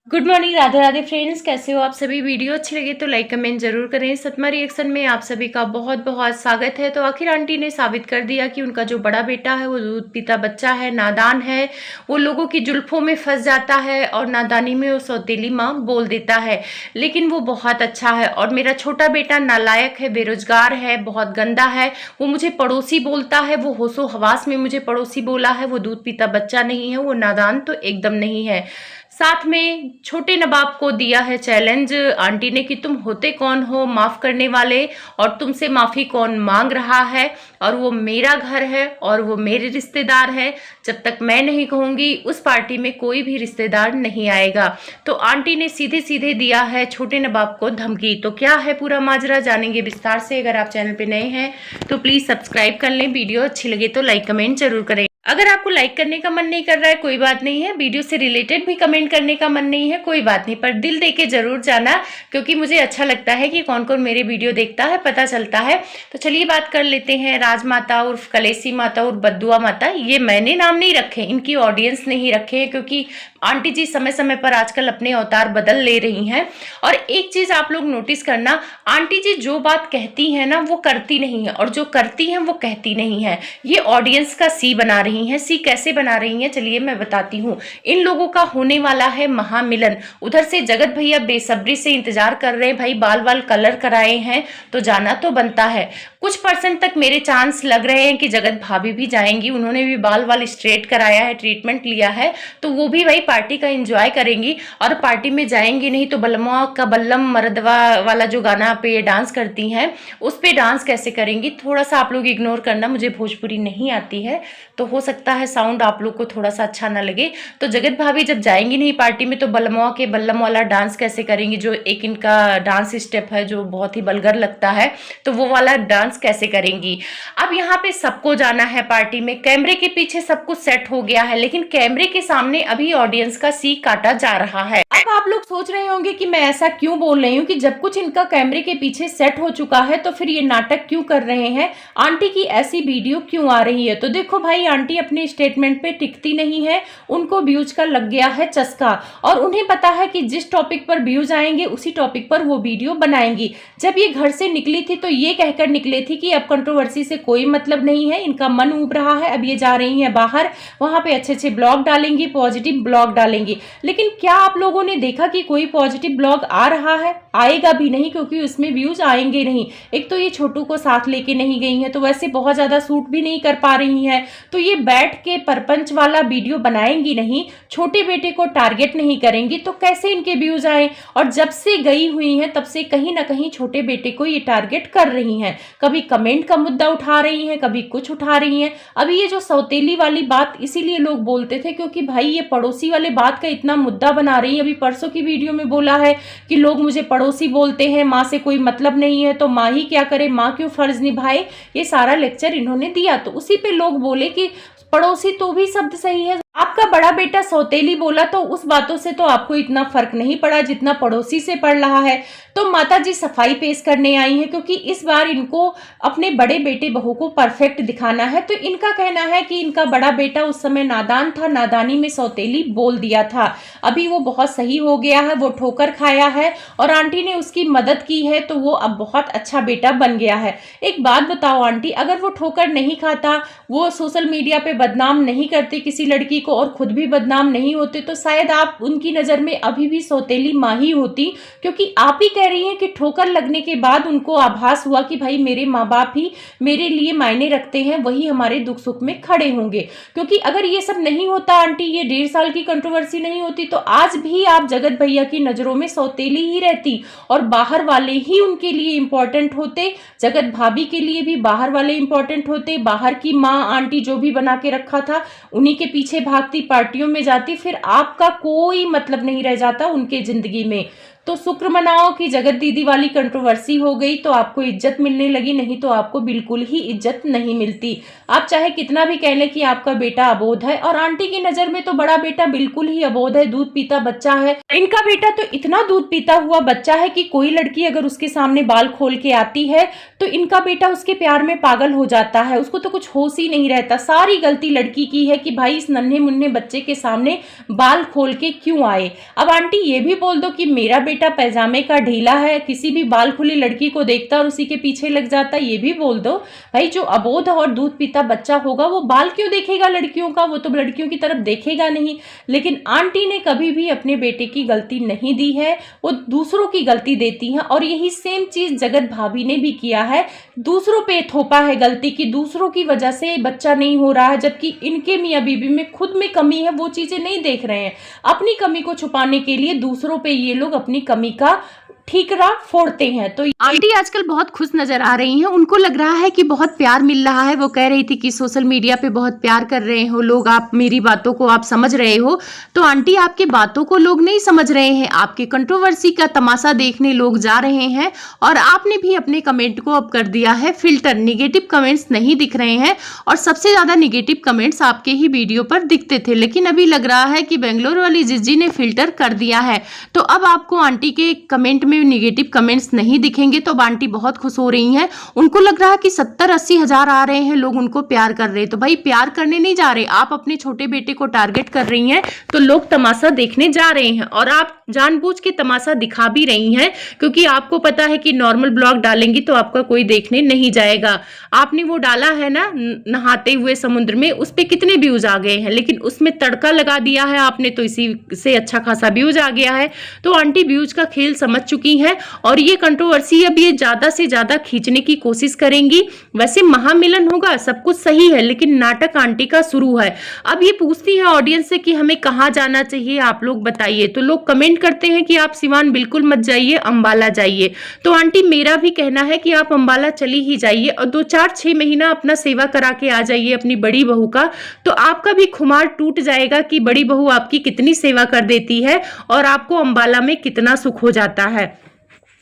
Good morning, Radhe Radhe friends. कैसे हो आप सभी? वीडियो अच्छी लगे तो लाइक कमेंट जरूर करें। सतमा रिएक्शन में आप सभी का बहुत बहुत स्वागत है। तो आखिर आंटी ने साबित कर दिया कि उनका जो बड़ा बेटा है वो दूध पीता बच्चा है, नादान है, वो लोगों की जुल्फों में फंस जाता है और नादानी में वो सौतेली माँ बोल देता है, लेकिन वो बहुत अच्छा है। और मेरा छोटा बेटा नालायक है, बेरोजगार है, बहुत गंदा है, वो मुझे पड़ोसी बोलता है, वो होशो हवास में मुझे पड़ोसी बोला है, वो दूध पीता बच्चा नहीं है, वो नादान तो एकदम नहीं है। साथ में छोटे नवाब को दिया है चैलेंज आंटी ने कि तुम होते कौन हो माफ करने वाले, और तुमसे माफी कौन मांग रहा है, और वो मेरा घर है और वो मेरे रिश्तेदार है। जब तक मैं नहीं कहूंगी उस पार्टी में कोई भी रिश्तेदार नहीं आएगा। तो आंटी ने सीधे सीधे दिया है छोटे नवाब को धमकी। तो क्या है पूरा माजरा, जानेंगे विस्तार से। अगर आप चैनल पे नए हैं तो प्लीज सब्सक्राइब कर लें। वीडियो अच्छी लगे तो लाइक कमेंट जरूर करें। अगर आपको लाइक करने का मन नहीं कर रहा है कोई बात नहीं है, वीडियो से रिलेटेड भी कमेंट करने का मन नहीं है कोई बात नहीं, पर दिल दे के जरूर जाना, क्योंकि मुझे अच्छा लगता है कि कौन कौन मेरे वीडियो देखता है, पता चलता है। तो चलिए बात कर लेते हैं। राजमाता उर्फ कलेसी माता उर्फ बद्दुआ माता, ये मैंने नाम नहीं रखे, इनकी ऑडियंस ने ही रखे हैं, क्योंकि आंटी जी समय समय पर आजकल अपने अवतार बदल ले रही हैं। और एक चीज आप लोग नोटिस करना, आंटी जी जो बात कहती है ना वो करती नहीं है, और जो करती हैं वो कहती नहीं है। ये ऑडियंस का सी बना रही हैं। सी कैसे बना रही हैं चलिए मैं बताती हूँ। इन लोगों का होने वाला है महामिलन। उधर से जगत भैया बेसब्री से इंतजार कर रहे हैं, भाई बाल बाल कलर कराए हैं तो जाना तो बनता है। कुछ परसेंट तक मेरे चांस लग रहे हैं कि जगत भाभी भी जाएंगी, उन्होंने भी बाल वाल स्ट्रेट कराया है, ट्रीटमेंट लिया है, तो वो भी भाई पार्टी का एंजॉय करेंगी। और पार्टी में जाएंगी नहीं तो बल्लमा का बल्लम मर्दवा वाला जो गाना पे डांस करती हैं उस पे डांस कैसे करेंगी? थोड़ा सा आप लोग इग्नोर करना, मुझे भोजपुरी नहीं आती है तो हो सकता है साउंड आप लोग को थोड़ा सा अच्छा ना लगे। तो जगत भाभी जब जाएंगी नहीं पार्टी में तो बल्लमा के बल्लम वाला डांस कैसे करेंगी? जो एक इनका डांस स्टेप है जो बहुत ही वल्गर लगता है, तो वो वाला डांस कैसे करेंगी? अब यहाँ पे सबको जाना है पार्टी में, कैमरे के पीछे सब कुछ सेट हो गया है, लेकिन कैमरे के सामने अभी ऑडियंस का सी काटा जा रहा है। अब आप लोग सोच रहे होंगे कि मैं ऐसा क्यों बोल रही हूँ कि जब कुछ इनका कैमरे के पीछे सेट हो चुका है तो फिर ये नाटक क्यों कर रहे हैं, आंटी की ऐसी वीडियो क्यों आ रही है? तो देखो भाई, आंटी अपने स्टेटमेंट पे टिकती नहीं है, उनको व्यूज का लग गया है चस्का, और उन्हें पता है कि जिस टॉपिक पर व्यूज आएंगे उसी टॉपिक पर वो वीडियो बनाएंगी। जब ये घर से निकली थी तो ये कहकर निकली थी कि अब कंट्रोवर्सी से कोई मतलब नहीं है, इनका मन उब रहा है, अब ये जा रही हैं बाहर, वहां पे अच्छे अच्छे ब्लॉग डालेंगी, पॉजिटिव ब्लॉग डालेंगी। लेकिन क्या आप लोगों ने देखा कि कोई पॉजिटिव ब्लॉग आ रहा है? आएगा भी नहीं, क्योंकि उसमें व्यूज आएंगे नहीं। एक तो ये छोटू को साथ लेके नहीं गई हैं, तो वैसे बहुत ज्यादा शूट भी नहीं कर पा रही हैं, तो ये बैठ के परपंच वाला वीडियो बनाएंगी नहीं, छोटे बेटे को टारगेट नहीं करेंगी, तो कैसे इनके व्यूज आए? और जब से गई हुई हैं तब से कहीं ना कहीं छोटे बेटे को ये टारगेट कर रही हैं, कभी कमेंट का मुद्दा उठा रही हैं, कभी कुछ उठा रही हैं। अभी ये जो सौतेली वाली बात इसीलिए लोग बोलते थे क्योंकि भाई ये पड़ोसी वाले बात का इतना मुद्दा बना रही है। अभी परसों की वीडियो में बोला है कि लोग मुझे पड़ोसी बोलते हैं, माँ से कोई मतलब नहीं है तो माँ ही क्या करे, माँ क्यों फर्ज निभाए, ये सारा लेक्चर इन्होंने दिया। तो उसी पे लोग बोले कि पड़ोसी तो भी शब्द सही है। आपका बड़ा बेटा सौतेली बोला तो उस बातों से तो आपको इतना फर्क नहीं पड़ा जितना पड़ोसी से पड़ रहा है। तो माता जी सफाई पेश करने आई हैं, क्योंकि इस बार इनको अपने बड़े बेटे बहू को परफेक्ट दिखाना है। तो इनका कहना है कि इनका बड़ा बेटा उस समय नादान था, नादानी में सौतेली बोल दिया था, अभी वो बहुत सही हो गया है, वो ठोकर खाया है और आंटी ने उसकी मदद की है, तो वो अब बहुत अच्छा बेटा बन गया है। एक बात बताओ आंटी, अगर वो ठोकर नहीं खाता, वो सोशल मीडिया पे बदनाम नहीं करते किसी लड़की को और खुद भी बदनाम नहीं होते, तो शायद आप उनकी नजर में अभी भी सौतेली माँ ही होती, क्योंकि आप ही कह रही हैं कि ठोकर लगने के बाद उनको आभास हुआ कि भाई मेरे माँ बाप ही मेरे लिए मायने रखते हैं, वही हमारे दुख सुख में खड़े होंगे। क्योंकि अगर ये सब नहीं होता आंटी, ये 1.5 साल की कंट्रोवर्सी नहीं होती, तो आज भी आप जगत भैया की नजरों में सौतेली ही रहती और बाहर वाले ही उनके लिए इंपॉर्टेंट होते, जगत भाभी के लिए भी बाहर वाले इंपॉर्टेंट होते, बाहर की माँ आंटी जो भी बना के रखा था उन्हीं के पीछे भागती, पार्टियों में जाती, फिर आपका कोई मतलब नहीं रह जाता उनके जिंदगी में। तो शुक्र मनाओ कि जगत दीदी वाली कंट्रोवर्सी हो गई तो आपको इज्जत मिलने लगी, नहीं तो आपको बिल्कुल ही इज्जत नहीं मिलती। आप चाहे कितना भी कह लें कि आपका बेटा अबोध है, और आंटी की नजर में तो बड़ा बेटा बिल्कुल ही अबोध है, दूध पीता बच्चा है। इनका बेटा तो इतना दूध पीता हुआ बच्चा है कि कोई लड़की अगर उसके सामने बाल खोल के आती है तो इनका बेटा उसके प्यार में पागल हो जाता है, उसको तो कुछ होश ही नहीं रहता। सारी गलती लड़की की है कि भाई इस नन्हे मुन्ने बच्चे के सामने बाल खोल के क्यों आए। अब आंटी ये भी बोल दो कि मेरा बेटा पैजामे का ढीला है, किसी भी बाल खुली लड़की को देखता और उसी के पीछे लग जाता, ये भी बोल दो। भाई जो अबोध और दूध पीता बच्चा होगा वो बाल क्यों देखेगा लड़कियों का, वो तो लड़कियों की तरफ देखेगा नहीं। लेकिन आंटी ने कभी भी अपने बेटे की गलती नहीं दी है, वो दूसरों की गलती देती हैं, और यही सेम चीज जगत भाभी ने भी किया है, दूसरों पे थोपा है गलती की, दूसरों की वजह से बच्चा नहीं हो रहा है, जबकि इनके मियां बीबी में खुद में कमी है, वो चीजें नहीं देख रहे हैं। अपनी कमी को छुपाने के लिए दूसरों पे ये लोग अपनी कमी का ठीकरा फोड़ते हैं। तो आंटी आजकल बहुत खुश नजर आ रही हैं, उनको लग रहा है कि बहुत प्यार मिल रहा है। वो कह रही थी कि सोशल मीडिया पे बहुत प्यार कर रहे हो लोग, आप मेरी बातों को आप समझ रहे हो। तो आंटी आपके बातों को लोग नहीं समझ रहे हैं, आपके कंट्रोवर्सी का तमाशा देखने लोग जा रहे हैं, और आपने भी अपने कमेंट को अब कर दिया है फिल्टर। निगेटिव कमेंट्स नहीं दिख रहे हैं, और सबसे ज्यादा निगेटिव कमेंट्स आपके ही वीडियो पर दिखते थे, लेकिन अभी लग रहा है कि बेंगलोर वाली जिज्जी ने फिल्टर कर दिया है। तो अब आपको आंटी के कमेंट में निगेटिव कमेंट्स नहीं दिखेंगे। तो आंटी बहुत खुश हो रही हैं, उनको लग रहा है कि 70-80 हजार आ रहे हैं लोग उनको प्यार कर रहे हैं। तो भाई प्यार करने नहीं जा रहे, आप अपने छोटे बेटे को टारगेट कर रही हैं, तो लोग तमाशा देखने जा रहे हैं, और आप जानबूझ के तमाशा दिखा भी रही हैं, क्योंकि आपको पता है कि नॉर्मल ब्लॉग डालेंगी तो आपका कोई देखने नहीं जाएगा। आपने वो डाला है ना नहाते हुए समुद्र में, उस पे कितने व्यूज आ गए हैं, लेकिन उसमें तड़का लगा दिया है आपने तो इसी से अच्छा खासा व्यूज आ गया है। तो आंटी व्यूज का खेल समझ चुकी हैं, और ये कंट्रोवर्सी अब ये ज्यादा से ज्यादा खींचने की कोशिश करेंगी। वैसे महामिलन होगा, सब कुछ सही है, लेकिन नाटक आंटी का शुरू है। अब ये पूछती है ऑडियंस से कि हमें कहाँ जाना चाहिए, आप लोग बताइए। तो लोग कमेंट करते हैं कि आप सिवान बिल्कुल मत जाइए, अंबाला जाइए। तो आंटी मेरा भी कहना है कि आप अंबाला चली ही जाइए, और 2-4-6 महीना अपना सेवा करा के आ जाइए अपनी बड़ी बहू का, तो आपका भी खुमार टूट जाएगा कि बड़ी बहू आपकी कितनी सेवा कर देती है, और आपको अंबाला में कितना सुख हो जाता है।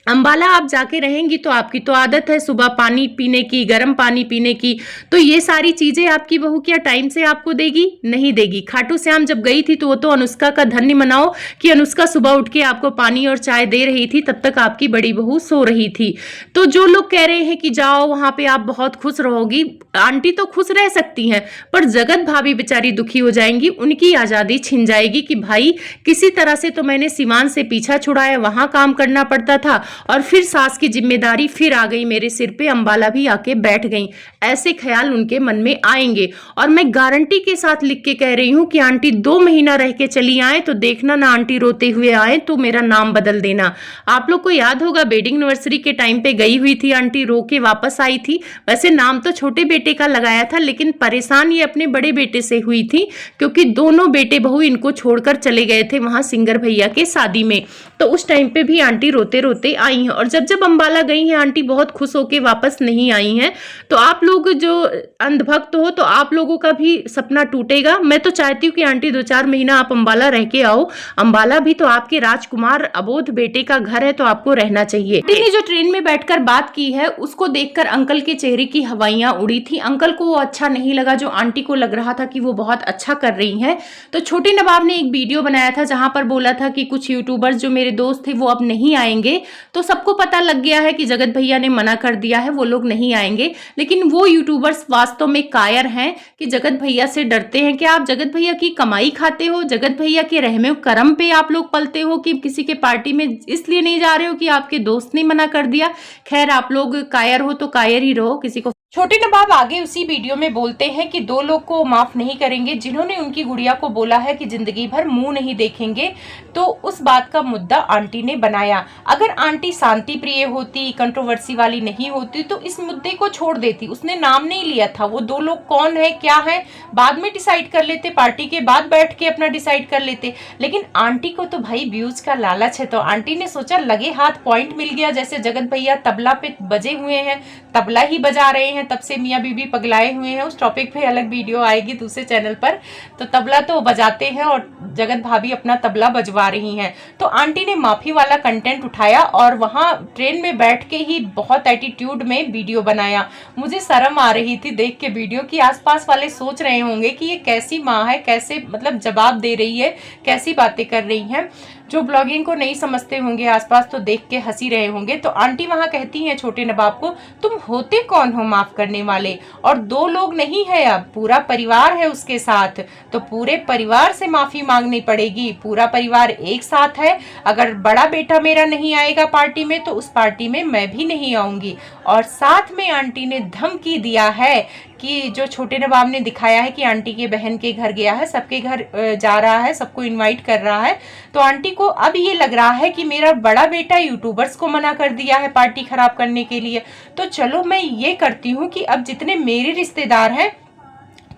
अंबाला आप जाके रहेंगी तो आपकी तो आदत है सुबह पानी पीने की, गर्म पानी पीने की, तो ये सारी चीजें आपकी बहू क्या टाइम से आपको देगी? नहीं देगी। खाटू श्याम जब गई थी तो वो तो अनुष्का का धन्य मनाओ कि अनुष्का सुबह उठ के आपको पानी और चाय दे रही थी, तब तक आपकी बड़ी बहू सो रही थी। तो जो लोग कह रहे हैं कि जाओ वहां पे आप बहुत खुश रहोगी, आंटी तो खुश रह सकती हैं, पर जगत भाभी बेचारी दुखी हो जाएंगी, उनकी आजादी छिन जाएगी कि भाई किसी तरह से तो मैंने सिवान से पीछा छुड़ाया, वहां काम करना पड़ता था, और फिर सास की जिम्मेदारी फिर आ गई मेरे सिर पे, अंबाला भी आके बैठ गई। ऐसे ख्याल उनके मन में आएंगे, और मैं गारंटी के साथ लिख के कह रही हूं कि आंटी 2 महीना रह के चली आए तो देखना ना आंटी रोते हुए आए तो मेरा नाम बदल देना। आप लोग को याद होगा वेडिंग एनिवर्सरी के टाइम पे गई हुई थी आंटी, रो के वापस आई थी। वैसे नाम तो छोटे बेटे का लगाया था, लेकिन परेशान ये अपने बड़े बेटे से हुई थी, क्योंकि दोनों बेटे बहू इनको छोड़कर चले गए थे वहां सिंगर भैया के शादी में। तो उस टाइम पे भी आंटी रोते रोते आई हैं, और जब जब अंबाला गई हैं आंटी बहुत खुश होके वापस नहीं आई हैं। तो आप लोग जो अंधभक्त हो तो आप लोगों का भी सपना टूटेगा। मैं तो चाहती हूँ कि आंटी 2-4 महीना आप अंबाला रह के आओ, अंबाला भी तो आपके राजकुमार अबोध बेटे का घर है, तो आपको रहना चाहिए। आंटी ने जो ट्रेन में बैठकर बात की है उसको देखकर अंकल के चेहरे की हवाइयां उड़ी थी, अंकल को वो अच्छा नहीं लगा जो आंटी को लग रहा था कि वो बहुत अच्छा कर रही है। तो छोटे नवाब ने एक वीडियो बनाया था जहां पर बोला था कि कुछ यूट्यूबर्स जो मेरे दोस्त थे वो अब नहीं आएंगे, तो सबको पता लग गया है कि जगत भैया ने मना कर दिया है, वो लोग नहीं आएंगे। लेकिन वो यूट्यूबर्स वास्तव में कायर हैं कि जगत भैया से डरते हैं। क्या आप जगत भैया की कमाई खाते हो? जगत भैया के रहमे करम पे आप लोग पलते हो कि किसी के पार्टी में इसलिए नहीं जा रहे हो कि आपके दोस्त ने मना कर दिया? खैर आप लोग कायर हो तो कायर ही रहो, किसी को। छोटे नवाब आगे उसी वीडियो में बोलते हैं कि 2 लोग को माफ नहीं करेंगे जिन्होंने उनकी गुड़िया को बोला है कि जिंदगी भर मुंह नहीं देखेंगे। तो उस बात का मुद्दा आंटी ने बनाया। अगर आंटी शांति प्रिय होती, कंट्रोवर्सी वाली नहीं होती तो इस मुद्दे को छोड़ देती। उसने नाम नहीं लिया था, वो 2 लोग कौन है क्या है बाद में डिसाइड कर लेते, पार्टी के बाद बैठ के अपना डिसाइड कर लेते। लेकिन आंटी को तो भाई व्यूज का लालच है, तो आंटी ने सोचा लगे हाथ पॉइंट मिल गया। जैसे जगत भैया तबला पे बजे हुए हैं, तबला ही बजा रहे हैं, हैं, तब से मियाँ बीवी पगलाए हुए हैं। उस टॉपिक पे अलग वीडियो आएगी दूसरे चैनल पर। तो तबला तो बजाते हैं और जगत भाभी अपना तबला बजवा रही हैं। तो आंटी ने माफी वाला कंटेंट उठाया और वहां ट्रेन में बैठ के ही बहुत एटीट्यूड में वीडियो बनाया। मुझे शर्म आ रही थी देख के वीडियो की। आसपास वाले सोच रहे होंगे कि ये कैसी माँ है, कैसे मतलब जवाब दे रही है, कैसी बातें कर रही हैं। जो ब्लॉगिंग को नहीं समझते होंगे आसपास तो देख के हंसी रहे होंगे। तो आंटी वहां कहती हैं छोटे नवाब को, तुम होते कौन हो माफ करने वाले? और 2 लोग नहीं है, अब पूरा परिवार है उसके साथ, तो पूरे परिवार से माफी मांगनी पड़ेगी। पूरा परिवार एक साथ है। अगर बड़ा बेटा मेरा नहीं आएगा पार्टी में तो उस पार्टी में मैं भी नहीं आऊंगी। और साथ में आंटी ने धमकी दिया है कि जो छोटे नवाब ने दिखाया है कि आंटी के बहन के घर गया है, सबके घर जा रहा है, सबको इनवाइट कर रहा है। तो आंटी को अब ये लग रहा है कि मेरा बड़ा बेटा यूट्यूबर्स को मना कर दिया है पार्टी खराब करने के लिए। तो चलो मैं ये करती हूँ कि अब जितने मेरे रिश्तेदार हैं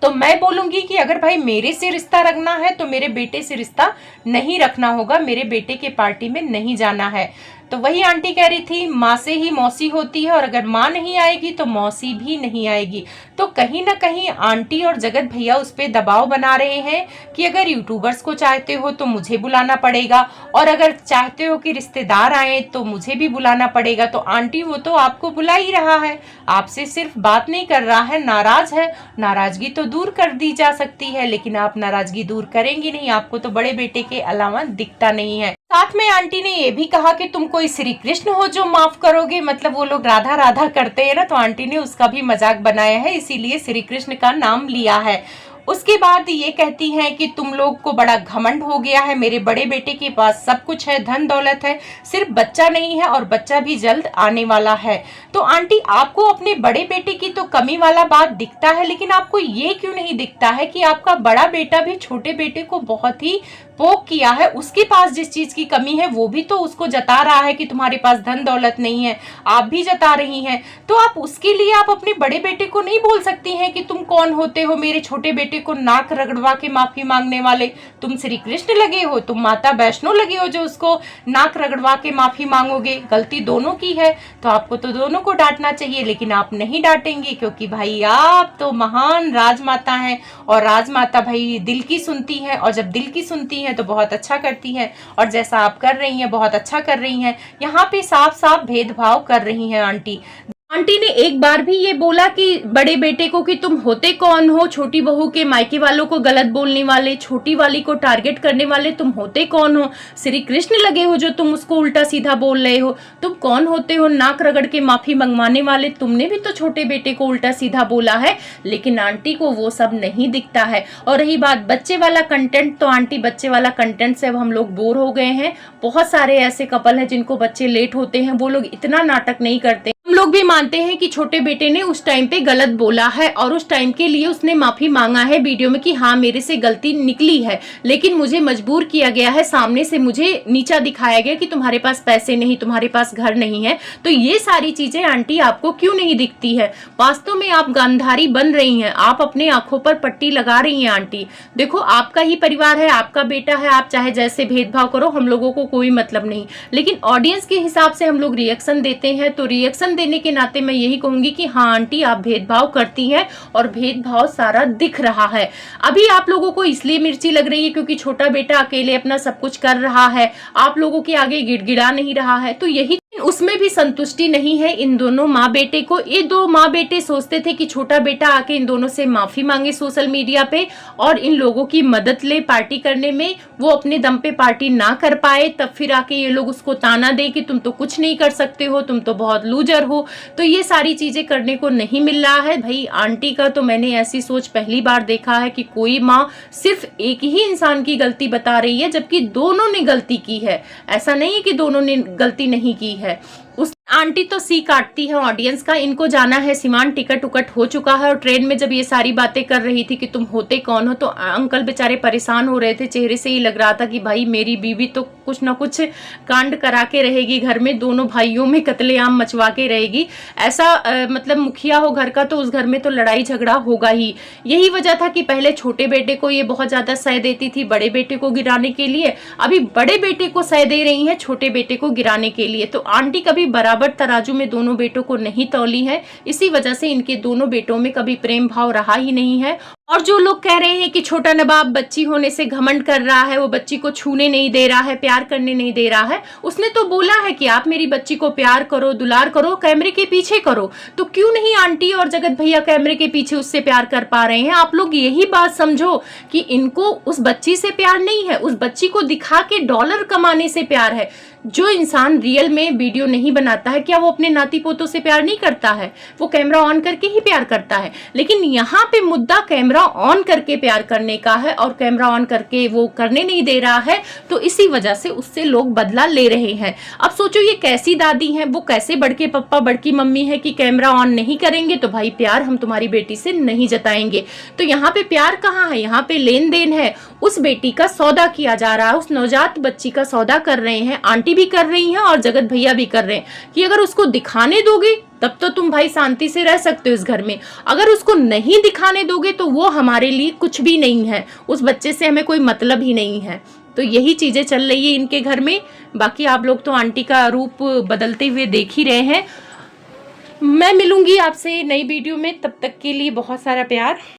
तो मैं बोलूंगी कि अगर भाई मेरे से रिश्ता रखना है तो मेरे बेटे से रिश्ता नहीं रखना होगा, मेरे बेटे के पार्टी में नहीं जाना है। तो वही आंटी कह रही थी माँ से ही मौसी होती है और अगर माँ नहीं आएगी तो मौसी भी नहीं आएगी। तो कहीं ना कहीं आंटी और जगत भैया उस पर दबाव बना रहे हैं कि अगर यूट्यूबर्स को चाहते हो तो मुझे बुलाना पड़ेगा और अगर चाहते हो कि रिश्तेदार आए तो मुझे भी बुलाना पड़ेगा। तो आंटी वो तो आपको बुला ही रहा है, आपसे सिर्फ बात नहीं कर रहा है, नाराज है। नाराजगी तो दूर कर दी जा सकती है लेकिन आप नाराजगी दूर करेंगी नहीं, आपको तो बड़े बेटे के अलावा दिखता नहीं है। साथ में आंटी ने ये भी कहा कि तुम कोई श्री कृष्ण हो जो माफ करोगे, मतलब वो लोग राधा राधा करते हैं ना, तो आंटी ने उसका भी मजाक बनाया है, इसीलिए श्री कृष्ण का नाम लिया है। उसके बाद ये कहती हैं कि तुम लोग को बड़ा घमंड हो गया है, मेरे बड़े बेटे के पास सब कुछ है, धन दौलत है, सिर्फ बच्चा नहीं है और बच्चा भी जल्द आने वाला है। तो आंटी आपको अपने बड़े बेटे की तो कमी वाला बात दिखता है, लेकिन आपको ये क्यों नहीं दिखता है कि आपका बड़ा बेटा भी छोटे बेटे को बहुत ही पोक किया है, उसके पास जिस चीज की कमी है वो भी तो उसको जता रहा है कि तुम्हारे पास धन दौलत नहीं है, आप भी जता रही हैं। तो आप उसके लिए आप अपने बड़े बेटे को नहीं बोल सकती हैं कि तुम कौन होते हो मेरे छोटे बेटे को नाक रगड़वा के माफी मांगने वाले? तुम श्री कृष्ण लगे हो, तुम माता वैष्णो लगे हो जो उसको नाक रगड़वा के माफी मांगोगे? गलती दोनों की है तो आपको तो दोनों को डांटना चाहिए, लेकिन आप नहीं डांटेंगी क्योंकि भाई आप तो महान राजमाता हैं और राजमाता भाई दिल की सुनती है और जब दिल की सुनती है तो बहुत अच्छा करती हैं और जैसा आप कर रही हैं बहुत अच्छा कर रही हैं। यहाँ पे साफ साफ भेदभाव कर रही हैं आंटी। आंटी ने एक बार भी ये बोला कि बड़े बेटे को कि तुम होते कौन हो, छोटी बहू के मायके वालों को गलत बोलने वाले, छोटी वाली को टारगेट करने वाले, तुम होते कौन हो? श्री कृष्ण लगे हो जो तुम उसको उल्टा सीधा बोल रहे हो? तुम कौन होते हो नाक रगड़ के माफी मंगवाने वाले? तुमने भी तो छोटे बेटे को उल्टा सीधा बोला है, लेकिन आंटी को वो सब नहीं दिखता है। और रही बात बच्चे वाला कंटेंट, तो आंटी बच्चे वाला कंटेंट से अब हम लोग बोर हो गए हैं। बहुत सारे ऐसे कपल हैं जिनको बच्चे लेट होते हैं, वो लोग इतना नाटक नहीं करते। हम लोग भी मानते हैं कि छोटे बेटे ने उस टाइम पे गलत बोला है और उस टाइम के लिए उसने माफी मांगा है वीडियो में कि हाँ मेरे से गलती निकली है, लेकिन मुझे मजबूर किया गया है, सामने से मुझे नीचा दिखाया गया कि तुम्हारे पास पैसे नहीं, तुम्हारे पास घर नहीं है। तो ये सारी चीजें आंटी आपको क्यों नहीं दिखती है? वास्तव में आप गांधारी बन रही हैं, आप अपने आंखों पर पट्टी लगा रही हैं आंटी। देखो आपका ही परिवार है, आपका बेटा है, आप चाहे जैसे भेदभाव करो, हम लोगों को कोई मतलब नहीं, लेकिन ऑडियंस के हिसाब से हम लोग रिएक्शन देते हैं। तो रिएक्शन देने के नाते मैं यही कहूंगी कि हाँ आंटी आप भेदभाव करती हैं और भेदभाव सारा दिख रहा है। अभी आप लोगों को इसलिए मिर्ची लग रही है क्योंकि छोटा बेटा अकेले अपना सब कुछ कर रहा है, आप लोगों के आगे गिड़गिड़ा नहीं रहा है, तो यही उसमें भी संतुष्टि नहीं है इन दोनों माँ बेटे को। ये 2 माँ बेटे सोचते थे कि छोटा बेटा आके इन दोनों से माफी मांगे सोशल मीडिया पे और इन लोगों की मदद ले पार्टी करने में, वो अपने दम पे पार्टी ना कर पाए, तब फिर आके ये लोग उसको ताना दे कि तुम तो कुछ नहीं कर सकते हो, तुम तो बहुत लूजर हो। तो ये सारी चीजें करने को नहीं मिल रहा है भाई आंटी का। तो मैंने ऐसी सोच पहली बार देखा है कि कोई माँ सिर्फ एक ही इंसान की गलती बता रही है जबकि दोनों ने गलती की है। ऐसा नहीं है कि दोनों ने गलती नहीं की है। उस आंटी तो सी काटती है ऑडियंस का। इनको जाना है सीमान, टिकट उकट हो चुका है और ट्रेन में जब ये सारी बातें कर रही थी कि तुम होते कौन हो, तो अंकल बेचारे परेशान हो रहे थे, चेहरे से ही लग रहा था कि भाई मेरी बीवी तो कुछ ना कुछ कांड करा के रहेगी घर में, दोनों भाइयों में कत्लेआम मचवा के रहेगी। ऐसा मतलब मुखिया हो घर का तो उस घर में तो लड़ाई झगड़ा होगा ही। यही वजह था कि पहले छोटे बेटे को ये बहुत ज्यादा सह देती थी बड़े बेटे को गिराने के लिए, अभी बड़े बेटे को सह दे रही है छोटे बेटे को गिराने के लिए। तो आंटी कभी बराबर बराबर तराजू में दोनों बेटों को नहीं तौली है। इसी वजह से इनके दोनों बेटों में कभी प्रेम भाव रहा ही नहीं है। और जो लोग कह रहे हैं कि छोटा नवाब बच्ची होने से घमंड कर रहा है, वो बच्ची को छूने नहीं दे रहा है, प्यार करने नहीं दे रहा है, उसने तो बोला है कि आप मेरी बच्ची को प्यार करो, दुलार करो, कैमरे के पीछे करो। तो क्यों नहीं आंटी और जगत भैया कैमरे के पीछे उससे प्यार कर पा रहे हैं? आप लोग यही बात समझो कि इनको उस बच्ची से प्यार नहीं है, उस बच्ची को दिखा के डॉलर कमाने से प्यार है। जो इंसान रियल में वीडियो नहीं बनाता है, क्या वो अपने नाती पोतों से प्यार नहीं करता है? वो कैमरा ऑन करके ही प्यार करता है। लेकिन यहाँ पे मुद्दा कैमरा ऑन करके प्यार करने का है और कैमरा ऑन करके वो करने नहीं दे रहा है, तो इसी वजह से उससे लोग बदला ले रहे हैं। अब सोचो ये कैसी दादी है, वो कैसे बड़के पप्पा बड़की मम्मी है कि कैमरा ऑन नहीं करेंगे तो भाई प्यार हम तुम्हारी बेटी से नहीं जताएंगे। तो यहाँ पे प्यार कहाँ है? यहाँ पे लेन देन है। उस बेटी का सौदा किया जा रहा है, उस नवजात बच्ची का सौदा कर रहे हैं, आंटी भी कर रही हैं और जगत भैया भी कर रहे हैं कि अगर उसको दिखाने दोगे तब तो तुम भाई शांति से रह सकते हो इस घर में, अगर उसको नहीं दिखाने दोगे तो वो हमारे लिए कुछ भी नहीं है, उस बच्चे से हमें कोई मतलब ही नहीं है। तो यही चीजें चल रही है इनके घर में। बाकी आप लोग तो आंटी का रूप बदलते हुए देख ही रहे हैं। मैं मिलूंगी आपसे नई वीडियो में, तब तक के लिए बहुत सारा प्यार।